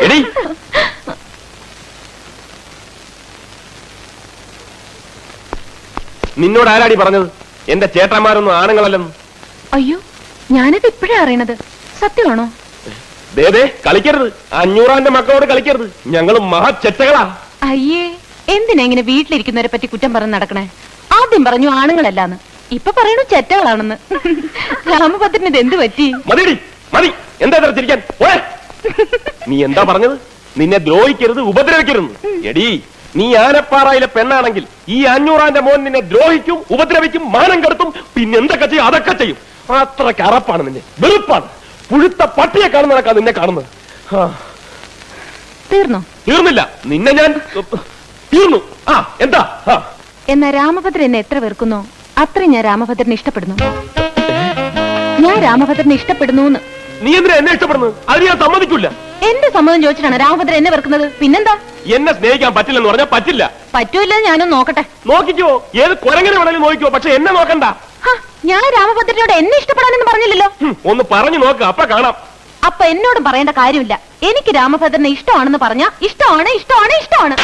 എടി നിന്നോട് ആരാടി പറഞ്ഞത് എന്റെ ചേട്ടന്മാരൊന്നും ആണുങ്ങളല്ലെന്ന്? അയ്യോ, ഞാനിത് ഇപ്പോഴേ അറിയണത്. സത്യമാണോ? ദേ കളിക്കരുത്, 500 മക്കളോട് കളിക്കരുത്. ഞങ്ങൾ മഹാചെറ്റകളാ. അയ്യേ, എന്തിനാ ഇങ്ങനെ വീട്ടിലിരിക്കുന്നവരെ പറ്റി കുറ്റം പറഞ്ഞ് നടക്കണേ? ആദ്യം പറഞ്ഞു ആണുങ്ങളല്ലാന്ന്, ഇപ്പൊ പറയണു ചെറ്റകളാണെന്ന്. രാമഭദ്രന് ഇത് എന്ത് പറ്റി? മതിയടി മതി, എന്താ ചിരിക്കാൻ? നീ എന്താ പറഞ്ഞത്? നിന്നെ ദ്രോഹിക്കരുത്, ഉപദ്രവിക്കരുത്. എടി, നീ ആനപ്പാറയിലെ പെണ്ണാണെങ്കിൽ ഈ 500 മോൻ നിന്നെ ദ്രോഹിക്കും, ഉപദ്രവിക്കും, മാനം കെടുത്തും, പിന്നെ എന്തൊക്കെ ചെയ്യും? അതൊക്കെ ചെയ്യും. അത്രയ്ക്ക് അറപ്പാണ് നിന്നെ, വെറുപ്പാണ്. പുഴുത്ത പട്ടിയെ കാണുന്നതൊക്കെ നിന്നെ കാണുന്നത്. തീർന്നോ? തീർന്നില്ല, നിന്നെ ഞാൻ തീർന്നു. എന്താ? എന്നാ രാമഭദ്രൻ എന്നെ എത്ര വെറുക്കുന്നോ അത്രയും ഞാൻ രാമഭദ്രനെ ഇഷ്ടപ്പെടുന്നു. ഞാൻ രാമഭദ്രനെ ഇഷ്ടപ്പെടുന്നു. നീ എന്തിനാ എന്നെ ഇഷ്ടപ്പെടുന്നത്? അത് ഞാൻ സമ്മതിക്കില്ല. എന്റെ സമ്മതം ചോദിച്ചിട്ടാണ് രാമഭദ്രൻ എന്നെ വെറുക്കുന്നത്. പിന്നെന്താ? എന്നെ സ്നേഹിക്കാൻ പറ്റില്ലെന്ന് പറഞ്ഞാൽ പറ്റില്ല. പറ്റൂല്ല, ഞാനൊന്ന് നോക്കട്ടെ. നോക്കിക്കോ, ഏത് കുരങ്ങനെ വേണമെങ്കിലും നോക്കിക്കോ, പക്ഷെ എന്നെ നോക്കണ്ട. ഞാൻ രാമഭദ്രനോട് എന്നെ ഇഷ്ടപ്പെടാനെന്ന് പറഞ്ഞില്ലല്ലോ. ഒന്ന് പറഞ്ഞു നോക്ക്, അപ്പൊ കാണാം. അപ്പൊ എന്നോടും പറയേണ്ട കാര്യമില്ല. എനിക്ക് രാമഭദ്രനെ ഇഷ്ടമാണെന്ന് പറഞ്ഞാ ഇഷ്ടമാണ്, ഇഷ്ടമാണ്, ഇഷ്ടമാണ്.